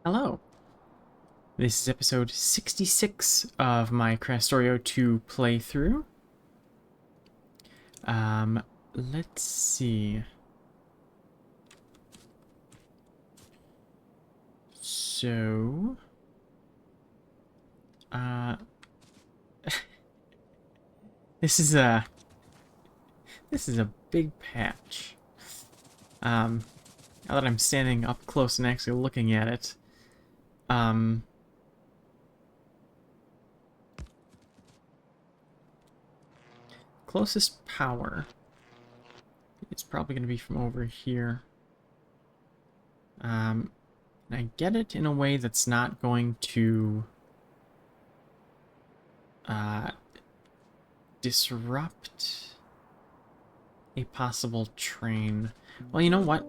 Hello. This is episode 66 of my Krastorio 2 playthrough. Let's see. So, this is a big patch. Now that I'm standing up close and actually looking at it, closest power is probably going to be from over here. And I get it in a way that's not going to disrupt a possible train. Well, you know what?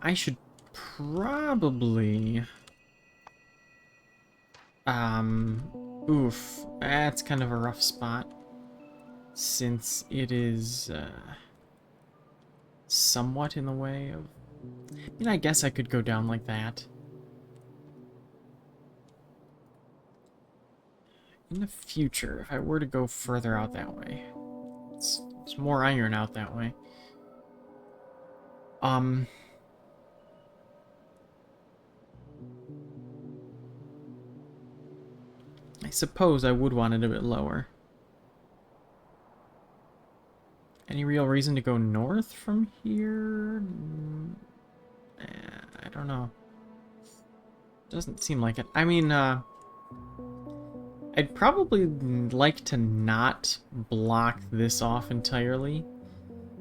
I should probably... Oof. That's kind of a rough spot. Since it is, somewhat in the way of... I mean, I guess I could go down like that. In the future, if I were to go further out that way. It's more iron out that way. I suppose I would want it a bit lower. Any real reason to go north from here? I don't know. Doesn't seem like it. I mean, I'd probably like to not block this off entirely,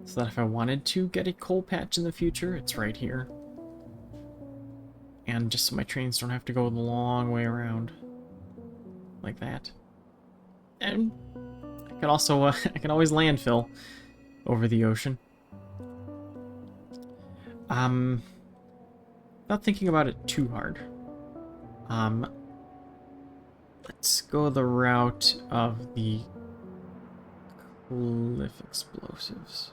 so that if I wanted to get a coal patch in the future, it's right here. And just so my trains don't have to go the long way around. Like that. And I could also, I can always landfill over the ocean. Not thinking about it too hard. Let's go the route of the cliff explosives.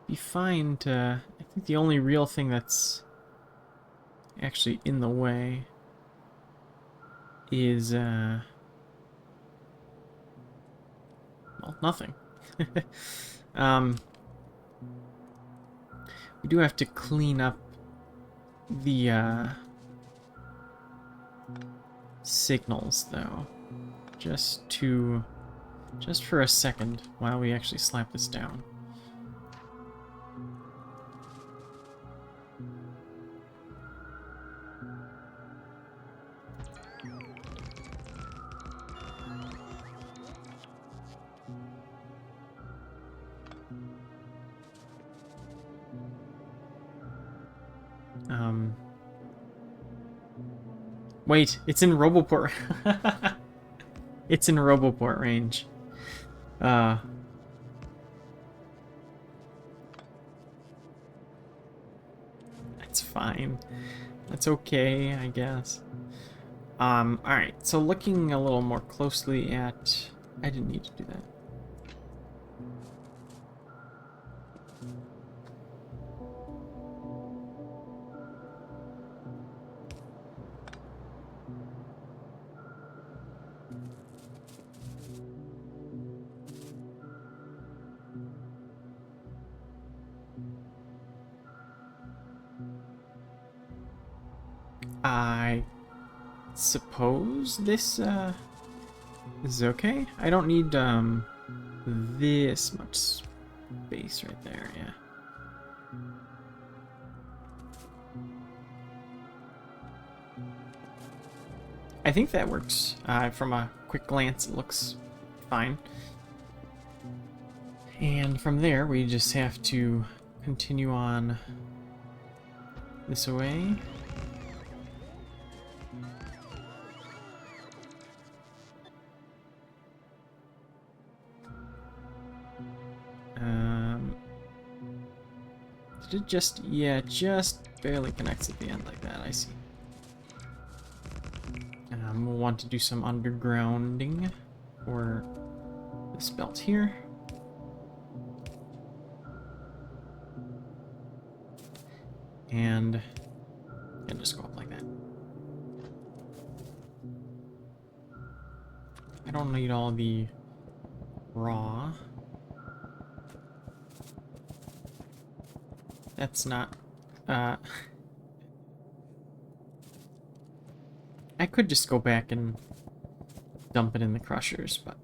Be fine to... I think the only real thing that's actually in the way is, well, nothing. We do have to clean up the, signals, though. Just for a second, while we actually slap this down. Wait, it's in Roboport. It's in Roboport range. That's fine. That's okay, I guess. Alright, so looking a little more closely at... I didn't need to do that. I suppose this is okay. I don't need this much space right there, yeah. I think that works. From a quick glance, it looks fine. And from there, we just have to continue on this way. Did it just... yeah, just barely connects at the end like that, I see. We'll want to do some undergrounding. for this belt here. And just go up like that. I don't need all the raw. That's not... I could just go back and dump it in the crushers, but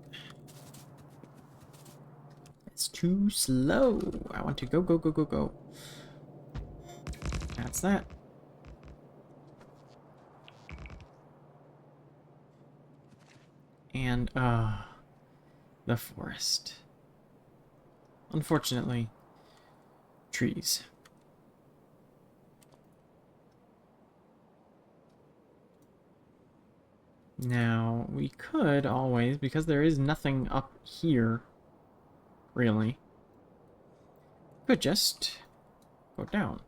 it's too slow. I want to go, go, go, go, go. That's that. And, the forest. Unfortunately, trees. Now, we could always, because there is nothing up here, really, could just go down.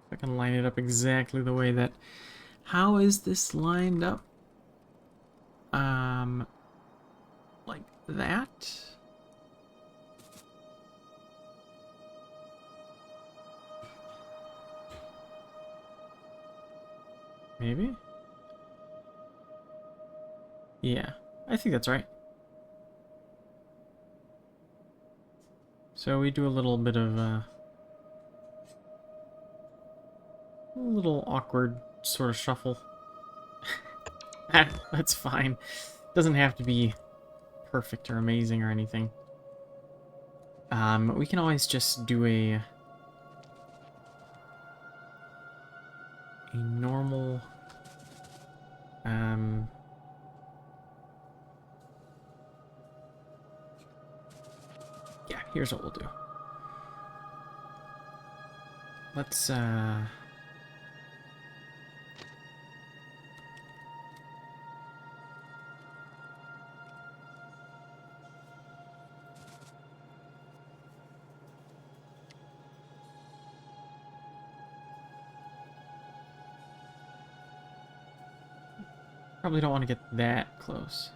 I can line it up exactly the way that... How is this lined up? Like that? Maybe? Yeah, I think that's right. So we do a little bit of, a little awkward sort of shuffle. That's fine. Doesn't have to be perfect or amazing or anything. We can always just do a normal, yeah, here's what we'll do. Let's, probably don't want to get that close.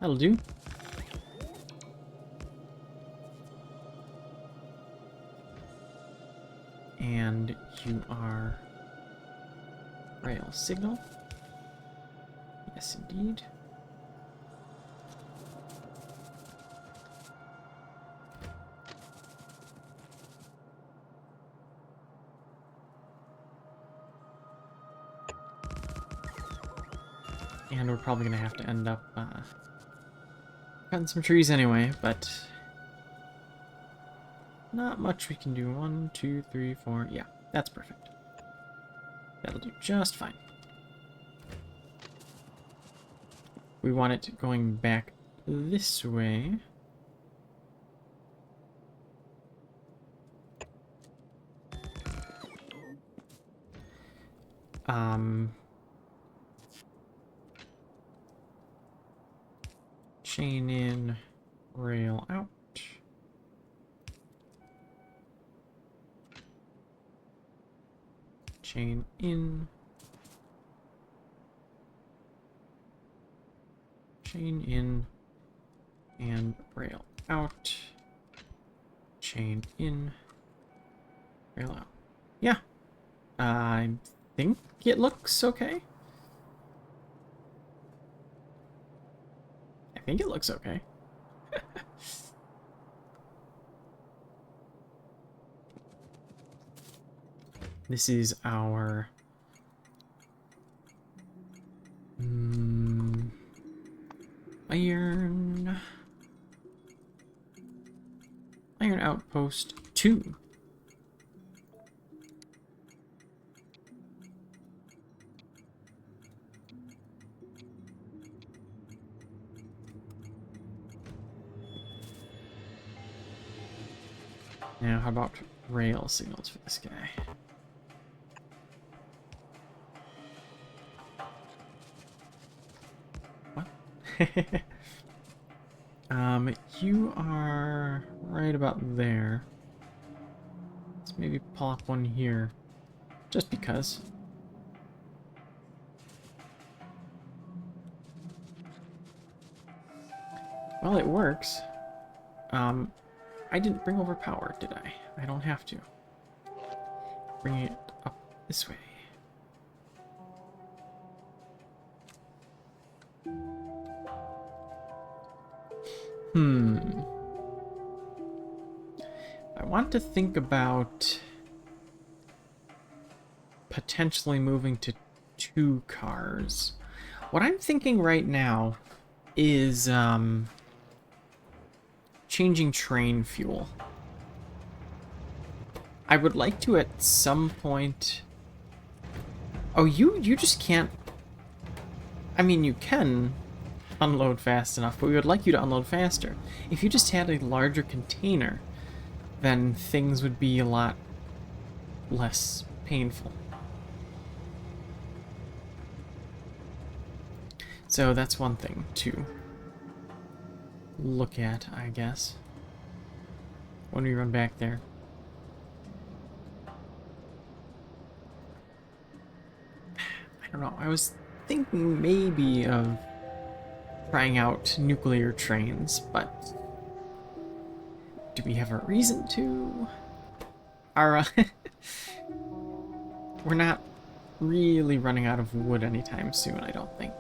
That'll do. And you are rail signal. Yes, indeed. And we're probably going to have to end up cutting some trees anyway, but not much we can do. 1, 2, 3, 4. Yeah, that's perfect. That'll do just fine. We want it going back this way. Chain in, rail out. Chain in. Chain in. And rail out. Chain in. Rail out. Yeah. I think it looks okay. I think it looks okay. This is our iron outpost 2. Now, how about rail signals for this guy? What? You are right about there. Let's maybe pop one here. Just because. Well, it works. I didn't bring over power, did I? I don't have to. Bring it up this way. I want to think about potentially moving to 2 cars. What I'm thinking right now is changing train fuel. I would like to at some point... Oh, you just can't... I mean, you can unload fast enough, but we would like you to unload faster. If you just had a larger container, then things would be a lot less painful. So that's one thing to look at, I guess, when we run back there. I don't know, I was thinking maybe of trying out nuclear trains, but do we have a reason to? Our, we're not really running out of wood anytime soon, I don't think.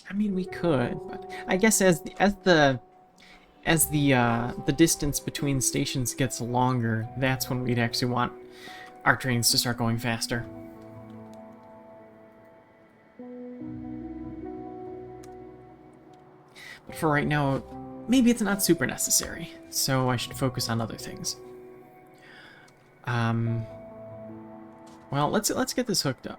I mean, we could, but I guess as the distance between stations gets longer, that's when we'd actually want our trains to start going faster. But for right now, maybe it's not super necessary, so I should focus on other things. Well, let's get this hooked up.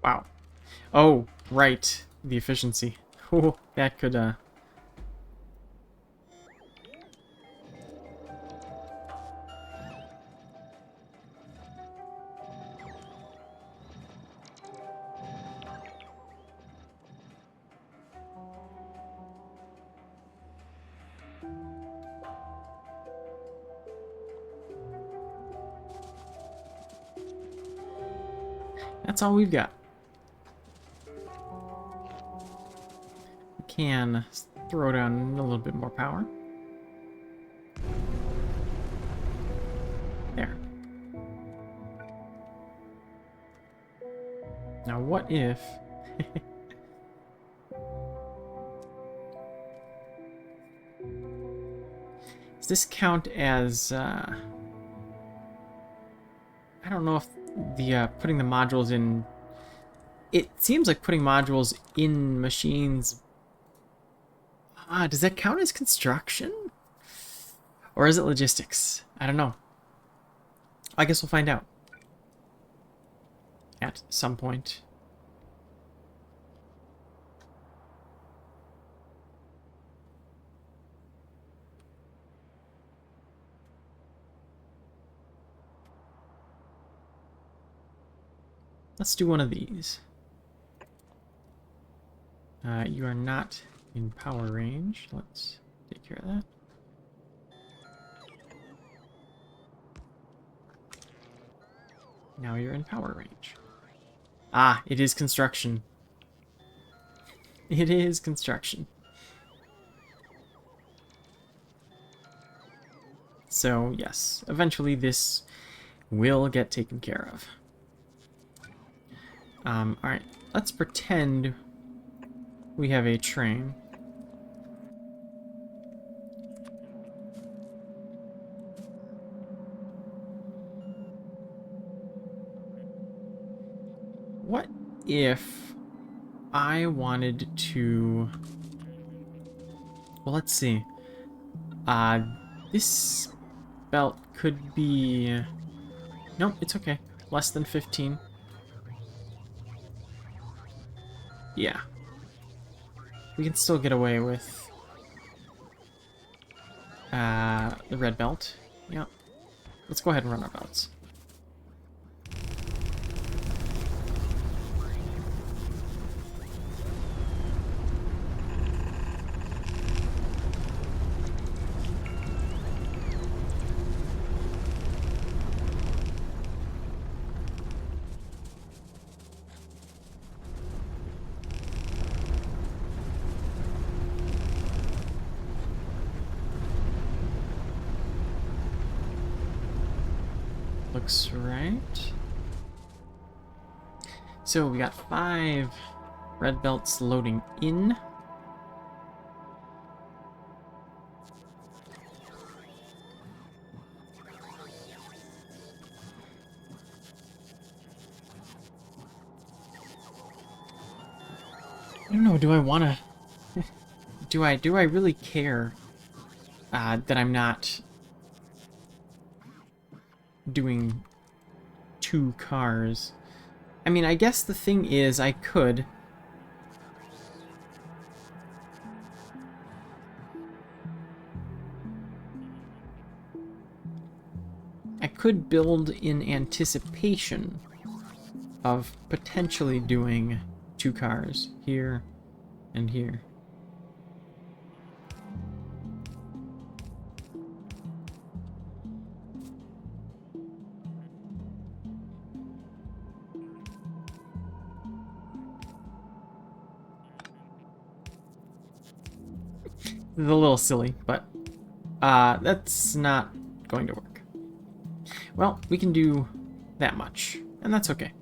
Wow. Oh, right. The efficiency. Oh, that could, that's all we've got. We can throw down a little bit more power. There. Now what if... Does this count as, I don't know if the, putting the modules in... It seems like putting modules in machines... does that count as construction? Or is it logistics? I don't know. I guess we'll find out. At some point. Let's do one of these. You are not in power range. Let's take care of that. Now you're in power range. Ah, it is construction. It is construction. So, yes, eventually this will get taken care of. Alright, let's pretend we have a train. if I wanted to... Well, let's see. This belt could be... Nope, it's okay. Less than 15. Yeah. We can still get away with the red belt. Yeah. Let's go ahead and run our belts. Looks right. So we got 5 red belts loading in. I don't know, do I want to... do I really care that I'm not doing 2 cars? I mean, I guess the thing is I could... build in anticipation of potentially doing 2 cars here and here. It's a little silly, but that's not going to work. Well, we can do that much, and that's okay.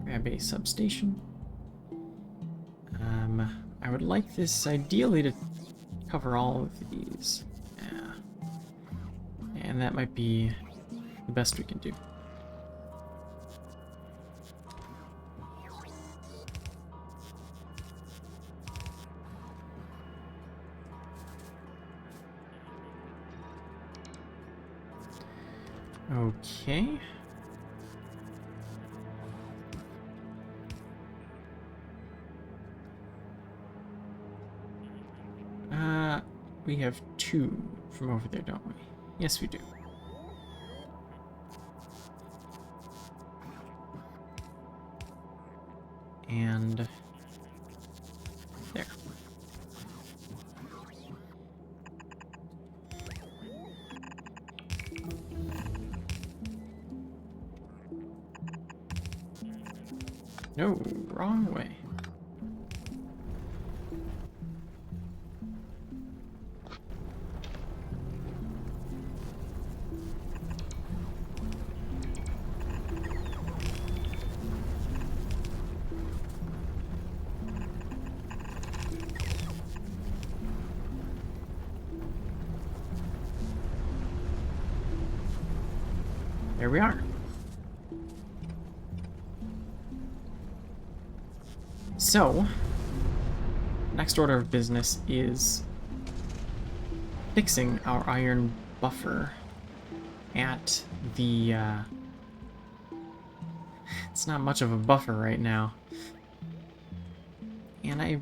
Grab a substation. I would like this ideally to cover all of these. Yeah. And that might be the best we can do. Okay. We have 2 from over there, don't we? Yes, we do. And there. No, wrong way. There we are. So, next order of business is fixing our iron buffer at the, it's not much of a buffer right now. And I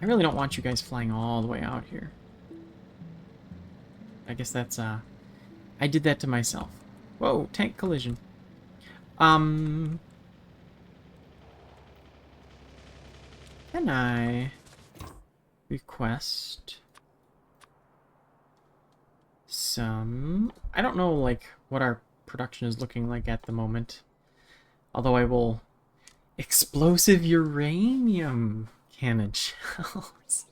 really don't want you guys flying all the way out here. I guess that's, I did that to myself. Whoa, tank collision. Can I request some... I don't know, like, what our production is looking like at the moment. Although I will... Explosive uranium cannon shells.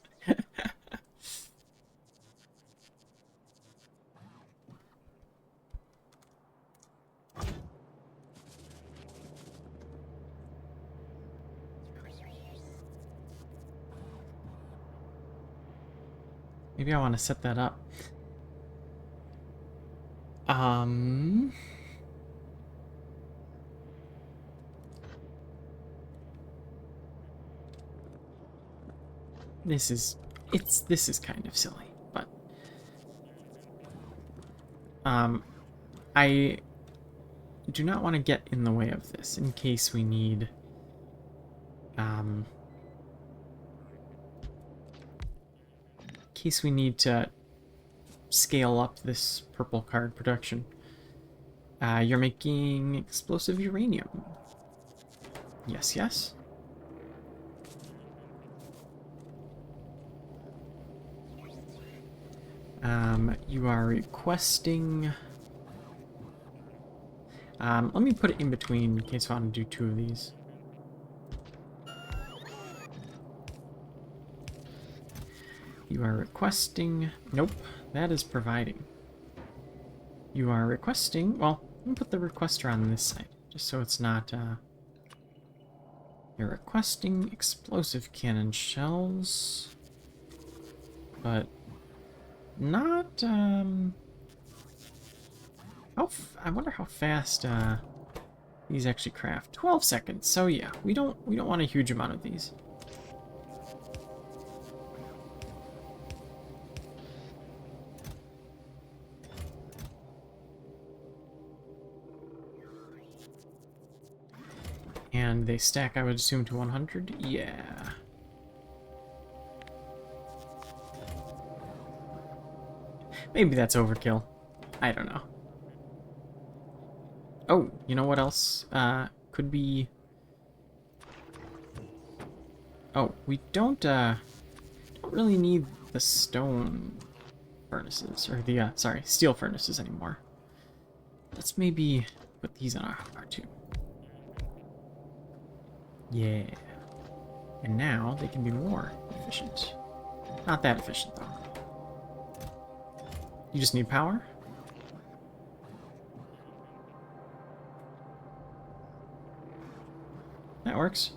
Maybe I want to set that up. this is kind of silly, but I do not want to get in the way of this in case we need to scale up this purple card production. You're making explosive uranium. Yes, yes. You are requesting... let me put it in between in case I want to do 2 of these. You are requesting... Nope, that is providing. You are requesting... Well, let me put the requester on this side, just so it's not... You're requesting explosive cannon shells, but not... I wonder how fast these actually craft. 12 seconds. So yeah, we don't want a huge amount of these. And they stack, I would assume, to 100? Yeah. Maybe that's overkill. I don't know. Oh, you know what else could be... Oh, we don't really need the stone furnaces, or the, sorry, steel furnaces anymore. Let's maybe put these on our 2. Yeah. And now they can be more efficient. Not that efficient, though. You just need power? That works.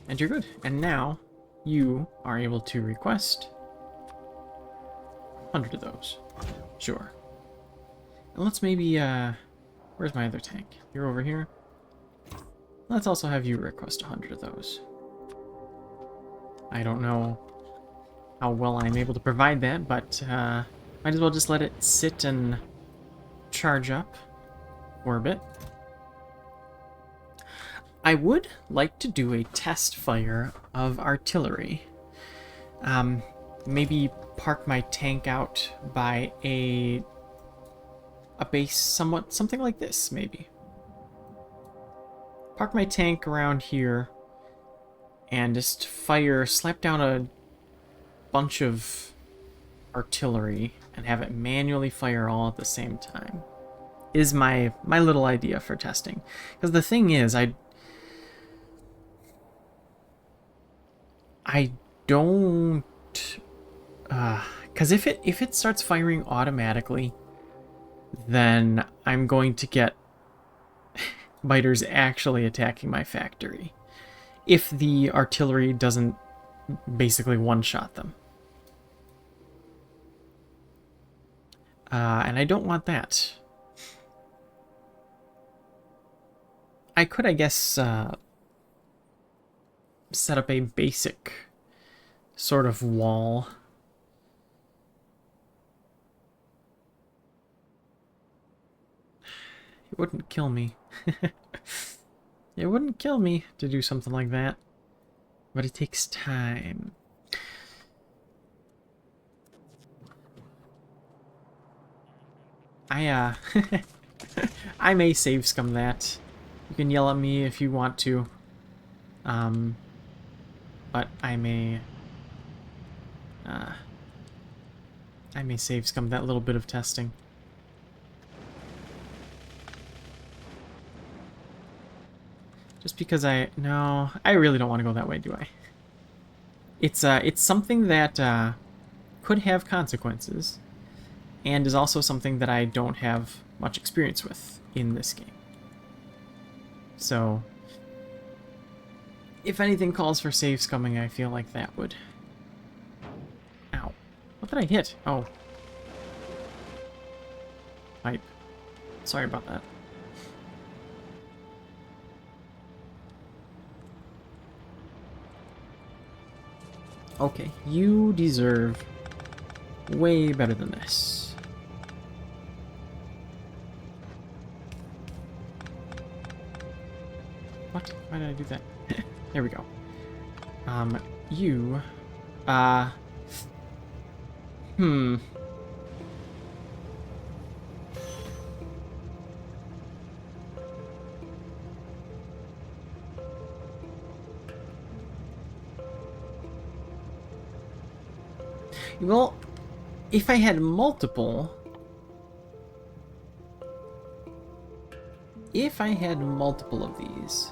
And you're good. And now you are able to request 100 of those. Sure. And let's maybe, where's my other tank? You're over here. Let's also have you request 100 of those. I don't know how well I'm able to provide that, but might as well just let it sit and charge up for a bit. I would like to do a test fire of artillery. Maybe park my tank out by a base something like this, maybe. Park my tank around here and just slap down a bunch of artillery and have it manually fire all at the same time. Is my little idea for testing. Because the thing is, I don't... Because if it starts firing automatically, then I'm going to get biters actually attacking my factory. If the artillery doesn't basically one-shot them. And I don't want that. I could, I guess, set up a basic sort of wall. It wouldn't kill me. It wouldn't kill me to do something like that. But it takes time. I may save scum that. You can yell at me if you want to. But I may save scum that little bit of testing. Just because I really don't want to go that way, do I? It's something that could have consequences, and is also something that I don't have much experience with in this game. So, if anything calls for save scumming, I feel like that would... Ow. What did I hit? Oh. pipe. Sorry about that. Okay, you deserve way better than this. What? Why did I do that? There we go. You, hmm. Well, if I had multiple... If I had multiple of these...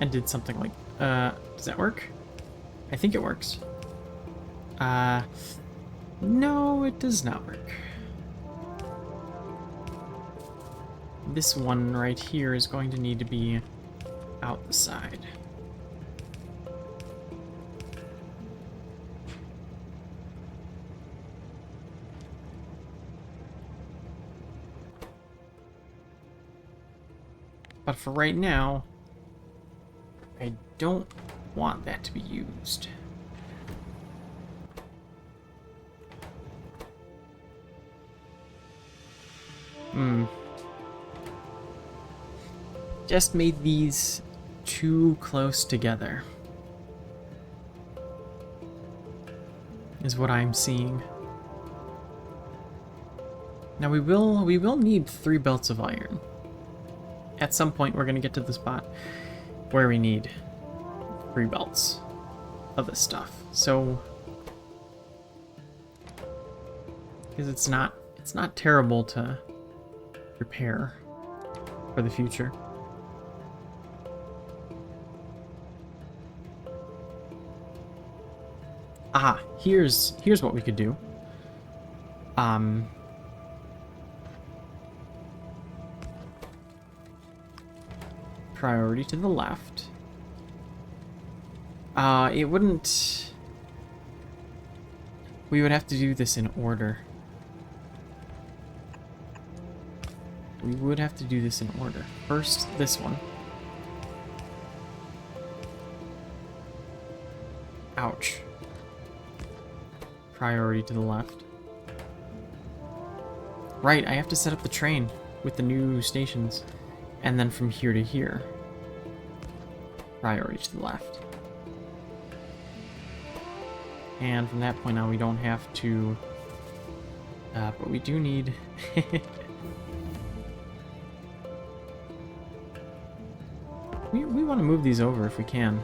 and did something like, does that work? I think it works. No, it does not work. This one right here is going to need to be out the side. But for right now, I don't want that to be used. Just made these too close together, is what I'm seeing. Now we will need 3 belts of iron. At some point we're gonna get to the spot where we need 3 belts of this stuff. So, because it's not terrible to prepare for the future. Aha, here's what we could do. Priority to the left. It wouldn't... We would have to do this in order. We would have to do this in order. First, this one. Ouch. Priority to the left. Right, I have to set up the train with the new stations. And then from here to here. Priority to the left. And from that point on, we don't have to... but we do need... we want to move these over if we can.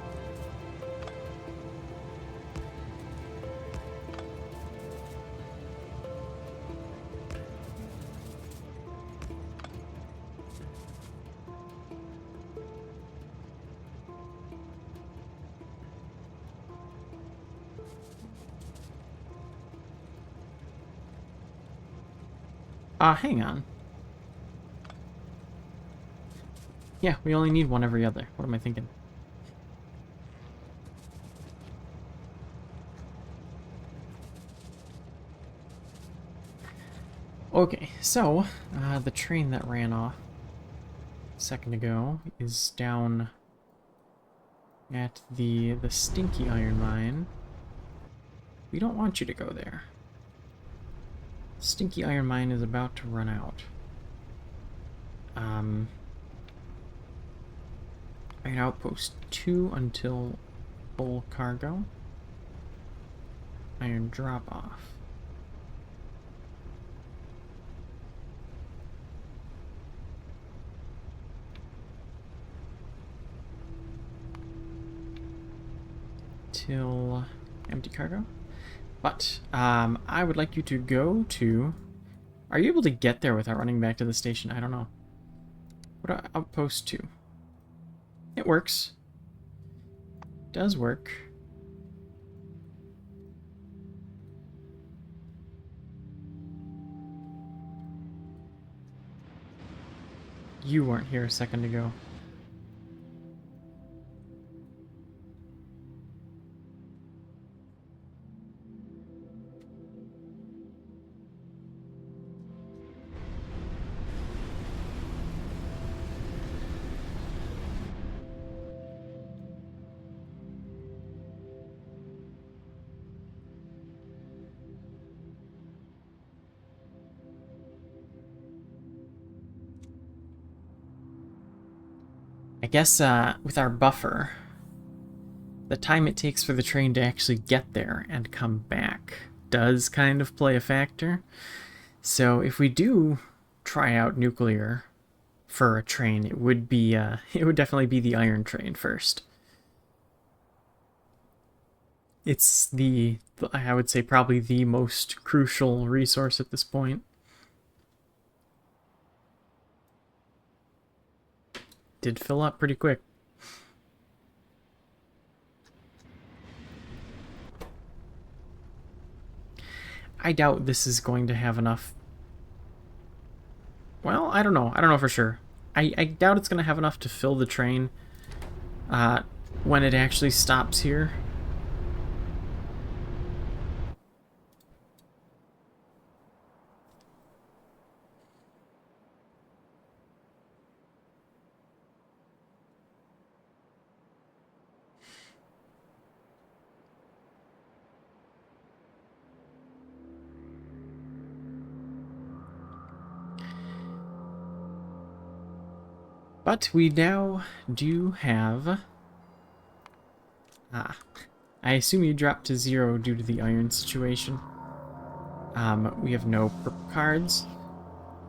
Hang on. Yeah, we only need one every other. What am I thinking? Okay, so, the train that ran off a second ago is down at the stinky iron mine. We don't want you to go there. Stinky iron mine is about to run out. Iron outpost 2 until full cargo. Iron drop off. Till empty cargo. But, I would like you to go to... Are you able to get there without running back to the station? I don't know. What about outpost 2? It works. Does work. You weren't here a second ago. I guess with our buffer, the time it takes for the train to actually get there and come back does kind of play a factor. So if we do try out nuclear for a train, it would be it would definitely be the iron train first. It's I would say probably the most crucial resource at this point. Did fill up pretty quick. I doubt this is going to have enough. Well, I don't know. I don't know for sure. I doubt it's going to have enough to fill the train when it actually stops here. But we now do have... I assume you dropped to 0 due to the iron situation. We have no purple cards.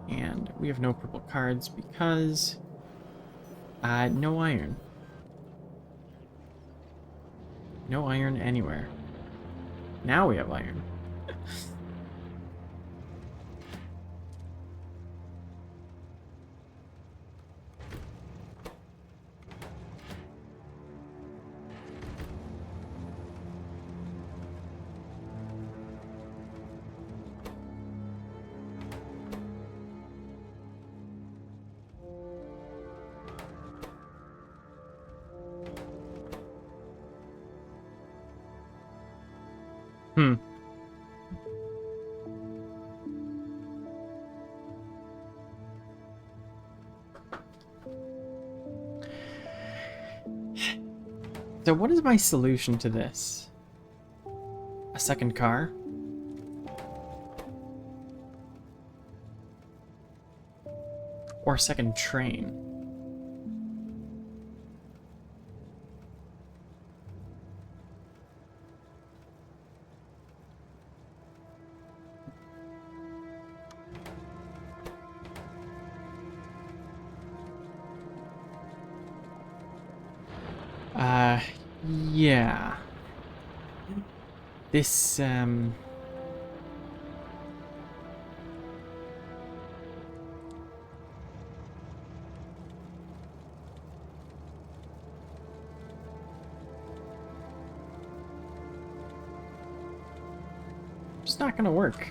And we have no purple cards because... no iron. No iron anywhere. Now we have iron. Hmm. So what is my solution to this? A second car? Or a second train? Yeah. This, it's not gonna work.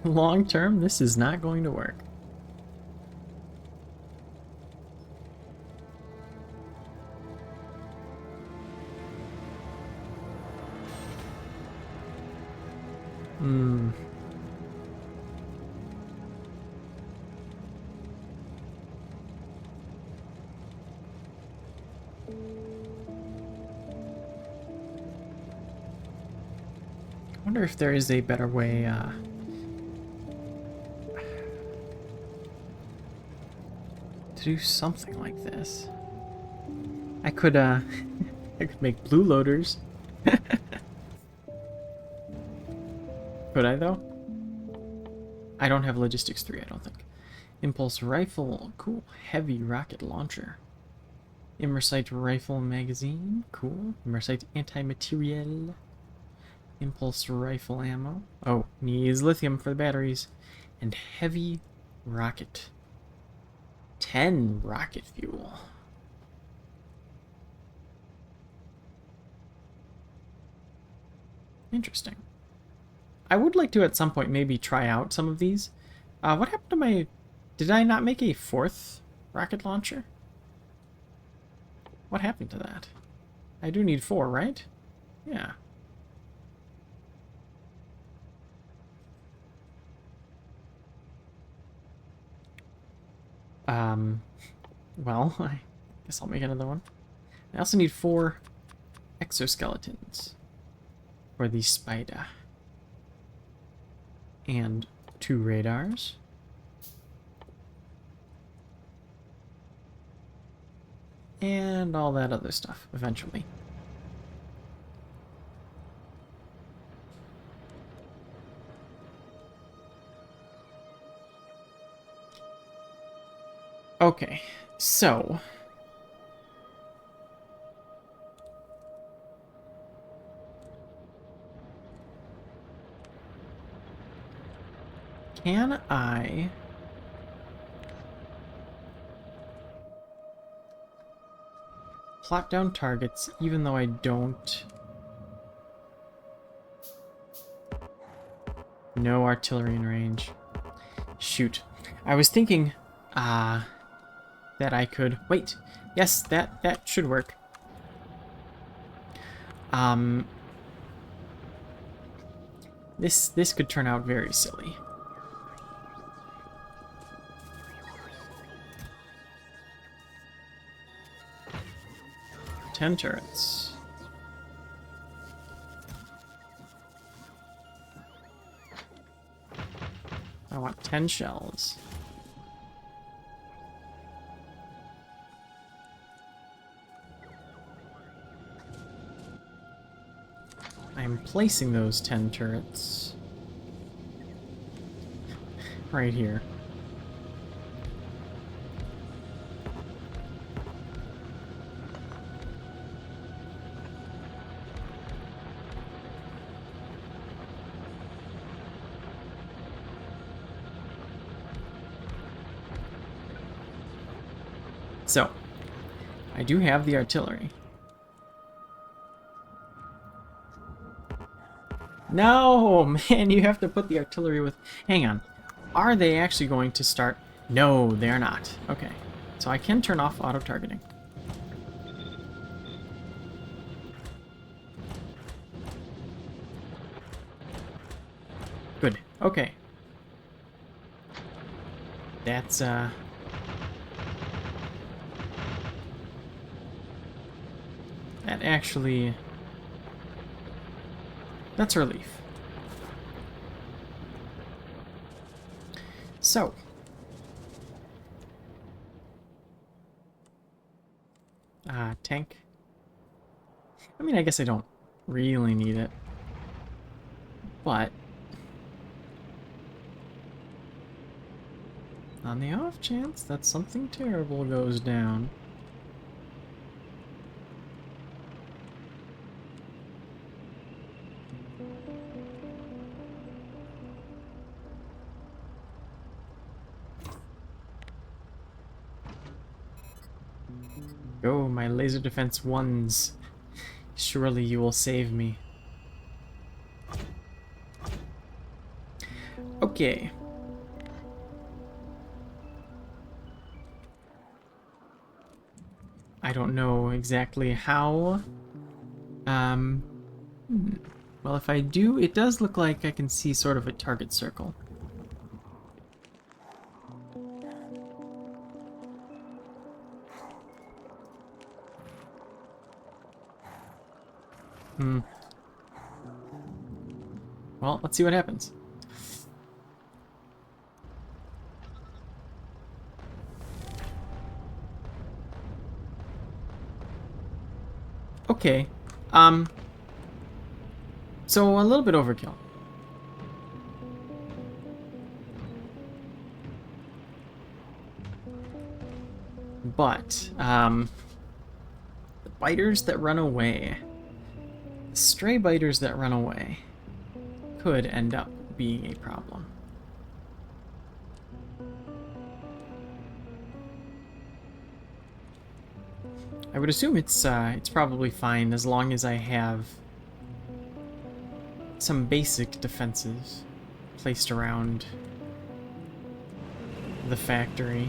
Long term, this is not going to work. Hmm. I wonder if there is a better way, to do something like this. I could, I could make blue loaders. Could I, though? I don't have Logistics 3, I don't think. Impulse Rifle, cool. Heavy Rocket Launcher. Immersite Rifle Magazine, cool. Immersite Anti-Material. Impulse Rifle Ammo. Oh, needs lithium for the batteries. And Heavy Rocket. 10 rocket fuel. Interesting. I would like to at some point maybe try out some of these. What happened to my Did I not make a 4th rocket launcher? What happened to that? I do need 4, right? Yeah. Well, I guess I'll make another one. I also need 4 exoskeletons for the spider. And 2 radars. And all that other stuff, eventually. Okay, so... can I... plot down targets even though I don't... No artillery in range. Shoot. I was thinking, that I could... Wait. Yes, that should work. This could turn out very silly. Ten turrets. I want 10 shells. I'm placing those 10 turrets right here. So, I do have the artillery. No, man, you have to put the artillery with... Hang on. Are they actually going to start? No, they're not. Okay. So I can turn off auto-targeting. Good. Okay. That's, That actually... That's a relief. So. Tank. I mean, I guess I don't really need it. But... on the off chance that something terrible goes down... Go, my laser defense ones. Surely you will save me. Okay. I don't know exactly how. Well, if I do, it does look like I can see sort of a target circle. Well, let's see what happens. Okay. So a little bit overkill. But, the biters that run away, the stray biters that run away, could end up being a problem. I would assume it's probably fine as long as I have some basic defenses placed around the factory.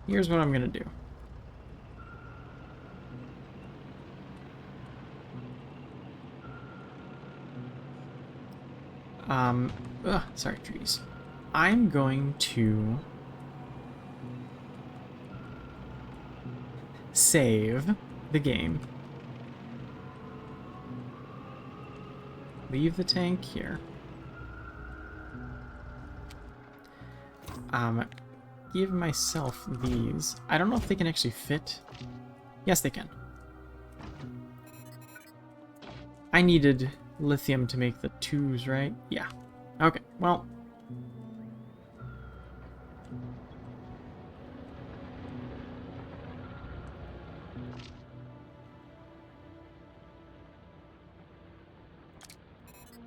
Here's what I'm gonna do. Sorry, trees. I'm going to save the game. Leave the tank here. Give myself these. I don't know if they can actually fit. Yes, they can. I needed lithium to make the 2s, right? Yeah. Okay, well.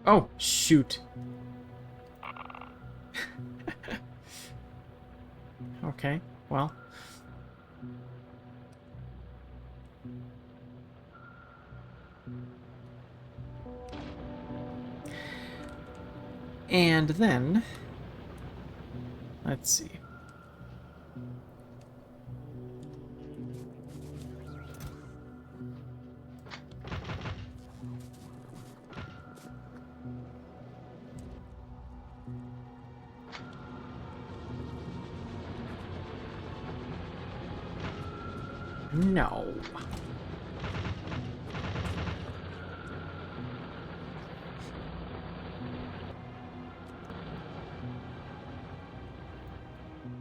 Oh, shoot. Okay, well. And then, let's see. No.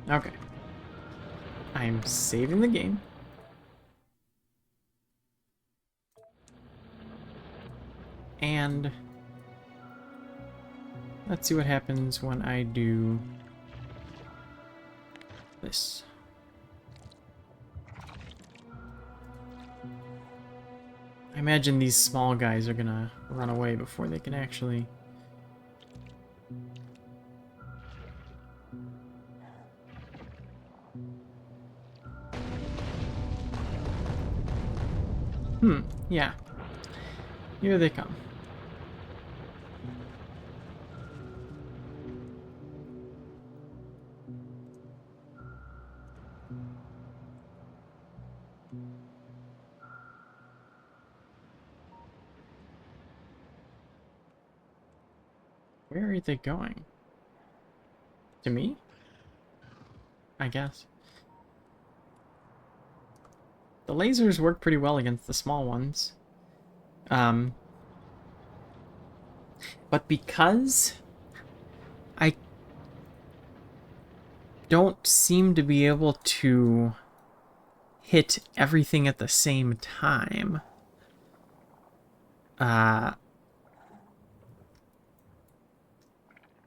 Okay. I'm saving the game. And let's see what happens when I do this. I imagine these small guys are gonna run away before they can actually... yeah. Here they come. Where are they going? To me? I guess. The lasers work pretty well against the small ones. But because I don't seem to be able to hit everything at the same time,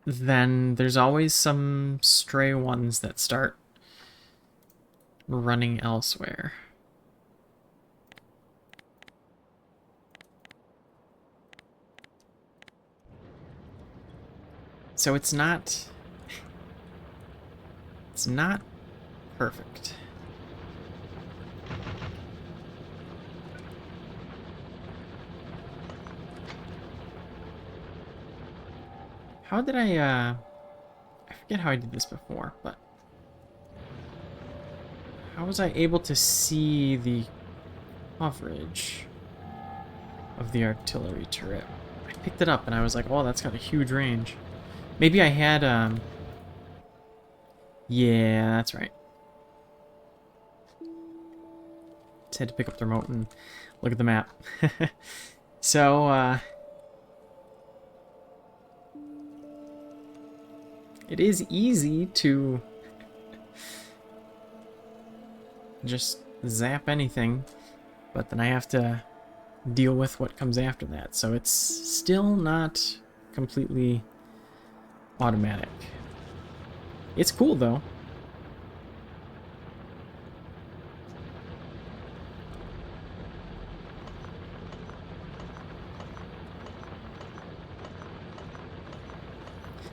then there's always some stray ones that start running elsewhere. So it's not perfect. How did I forget how I did this before, but how was I able to see the coverage of the artillery turret? I picked it up and I was like, oh, that's got a huge range. Maybe I had, yeah, that's right. Just had to pick up the remote and look at the map. So, it is easy to just zap anything, but then I have to deal with what comes after that. So it's still not completely automatic. It's cool, though.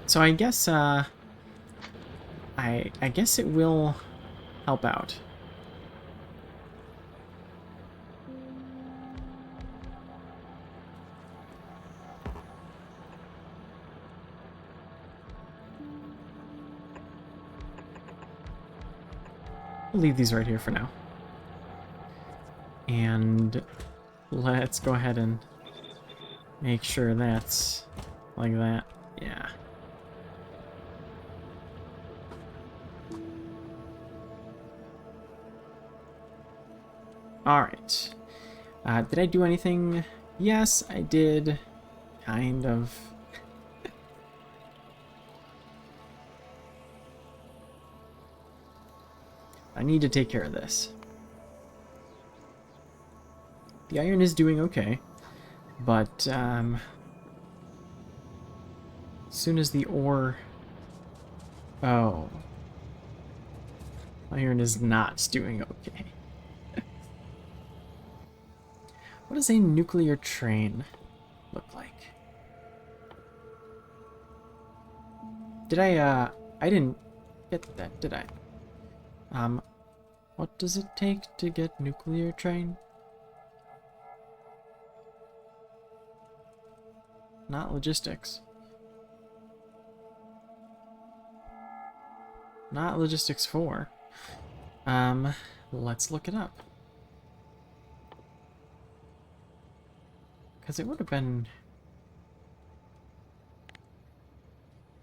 So I guess, I guess it will help out. We'll leave these right here for now. And let's go ahead and make sure that's like that. Yeah. Alright. Did I do anything? Yes, I did. Kind of. I need to take care of this. The iron is doing okay, but as soon as the ore... Oh. Iron is not doing okay. What does a nuclear train look like? Did I didn't get that, did I? What does it take to get nuclear train? Not logistics. Not logistics 4. Let's look it up. Because it would have been...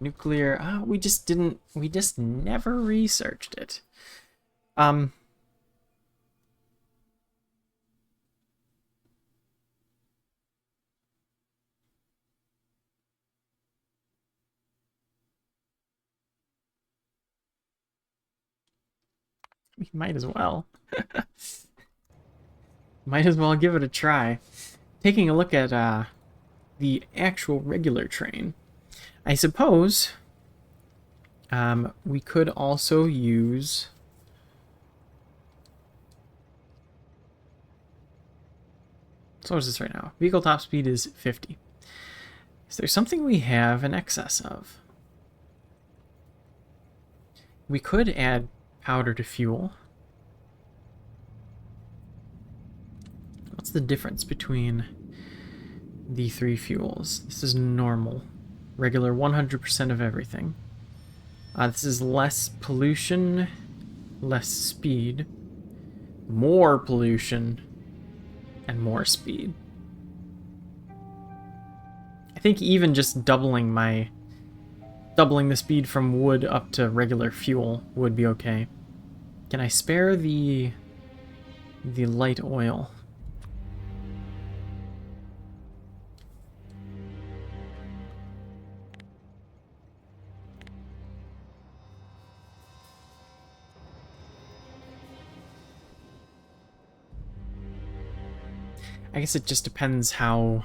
Nuclear... Ah, we just didn't... We just never researched it. We might as well. Might as well give it a try. Taking a look at the actual regular train, I suppose we could also use... So what is this right now? Vehicle top speed is 50. Is there something we have in excess of? We could add powder to fuel. What's the difference between the 3 fuels? This is normal. Regular 100% of everything. This is less pollution, less speed, more pollution, and more speed. I think even just doubling the speed from wood up to regular fuel would be okay. Can I spare the light oil? I guess it just depends how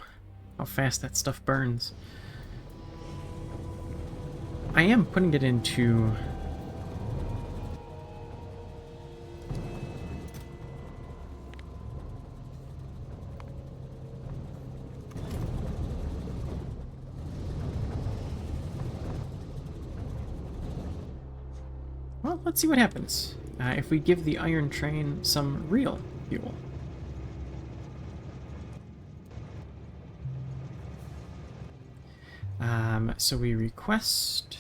fast that stuff burns. I am putting it into... Well, let's see what happens if we give the iron train some real fuel. So we request...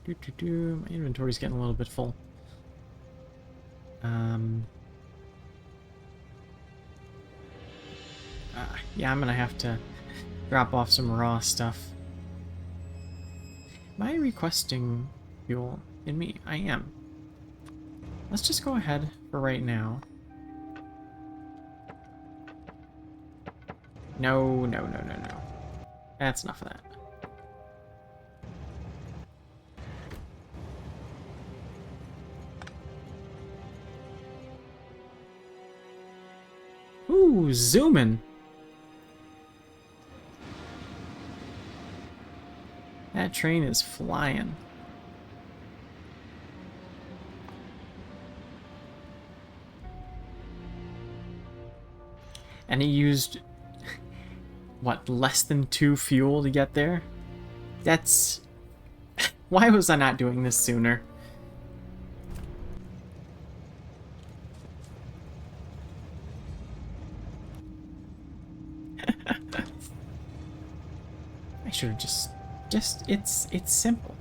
My inventory's getting a little bit full. Yeah, I'm gonna have to drop off some raw stuff. Am I requesting fuel in me? I am. Let's just go ahead for right now. No, no, no, no, no. That's enough of that. Ooh, zooming. That train is flying. And it used, what, less than 2 fuel to get there? That's... Why was I not doing this sooner? I should have just it's simple.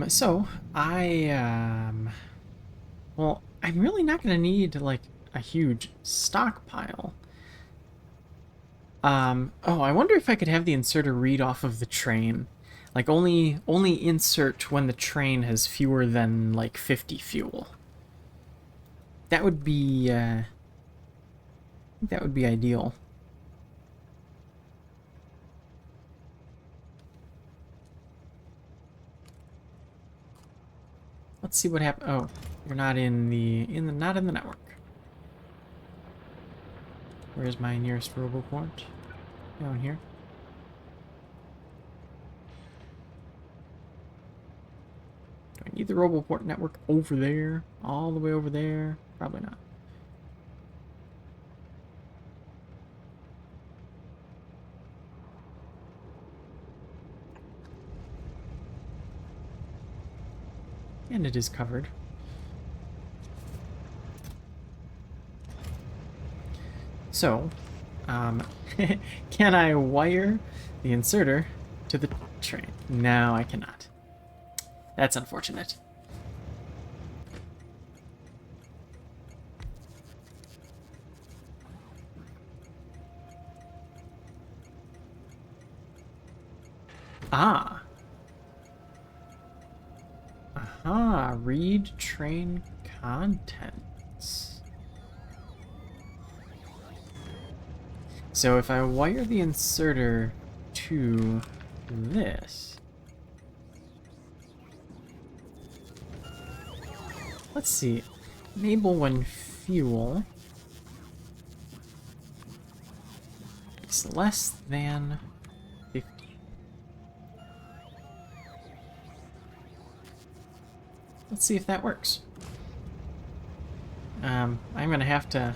So well, I'm really not gonna need like a huge stockpile. Oh, I wonder if I could have the inserter read off of the train. Like only insert when the train has fewer than like 50 fuel. That would be I think that would be ideal. Let's see what happens. Oh, you're not in the not in the network. Where's my nearest roboport? Down here. Do I need the roboport network over there? All the way over there? Probably not. And it is covered. So, can I wire the inserter to the train? No, I cannot. That's unfortunate. Ah. Aha, read train contents. So if I wire the inserter to this... Let's see. Enable when fuel is less than 50. Let's see if that works. I'm gonna have to...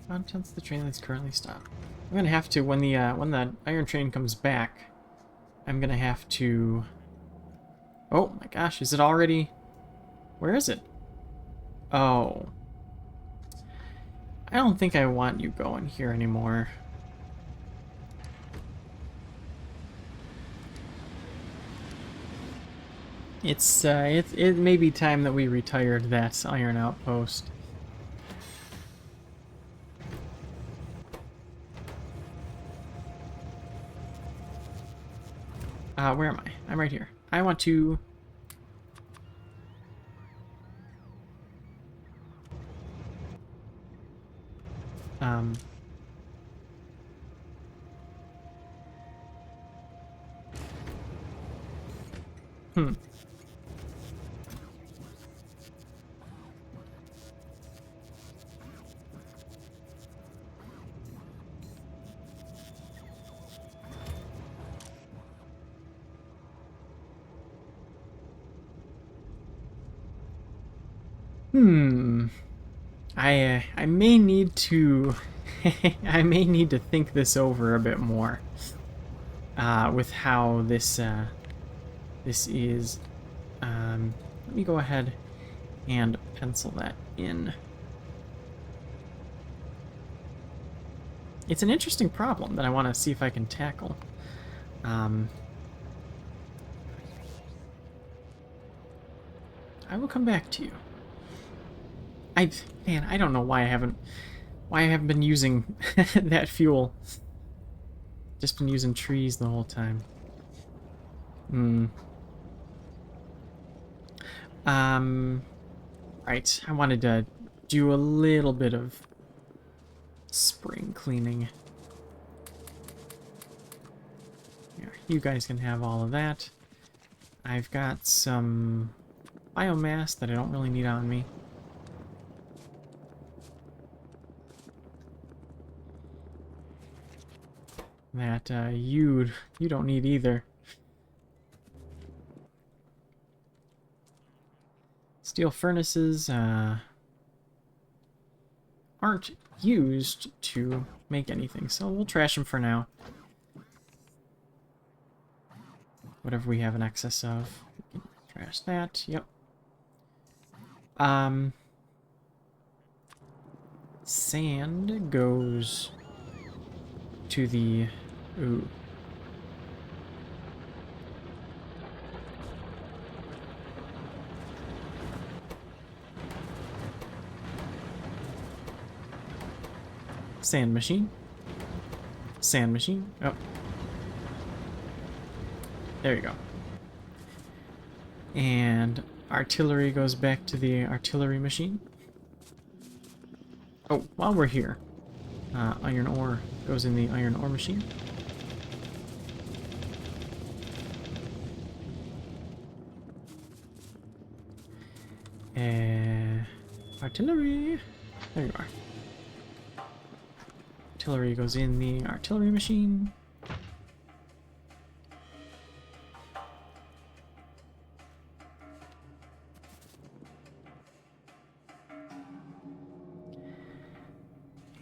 Contents of the train that's currently stopped. I'm gonna have to, when the iron train comes back, I'm gonna have to... Oh my gosh, is it already... Where is it? Oh. I don't think I want you going here anymore. It may be time that we retired that iron outpost. Where am I? I'm right here. I want to... Hmm. I may need to I may need to think this over a bit more. With how this this is. Let me go ahead and pencil that in. It's an interesting problem that I want to see if I can tackle. I will come back to you. Man, I don't know why I haven't been using that fuel. Just been using trees the whole time. Right. I wanted to do a little bit of spring cleaning. Here, you guys can have all of that. I've got some biomass that I don't really need on me. That you don't need either. Steel furnaces aren't used to make anything, so we'll trash them for now. Whatever we have in excess of, we can trash that. Yep. Sand goes to the... Ooh. Sand machine. Sand machine. Oh. There you go. And artillery goes back to the artillery machine. Oh, while we're here, iron ore goes in the iron ore machine. Artillery. There you are. Artillery goes in the artillery machine.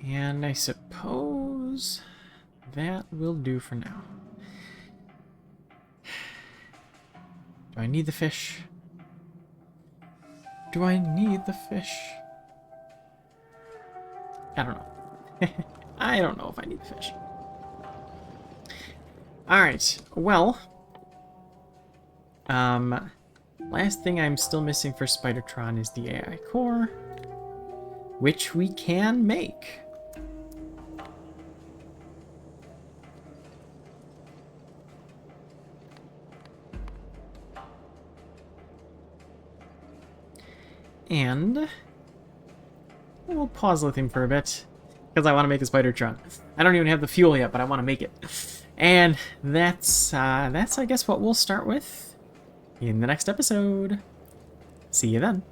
And I suppose that will do for now. Do I need the fish? Do I need the fish? I don't know. I don't know if I need the fish. Alright, well. Last thing I'm still missing for Spidertron is the AI core, which we can make. And we'll pause the thing for a bit because I want to make a Spidertron. I don't even have the fuel yet, but I want to make it. And that's I guess what we'll start with in the next episode. See you then.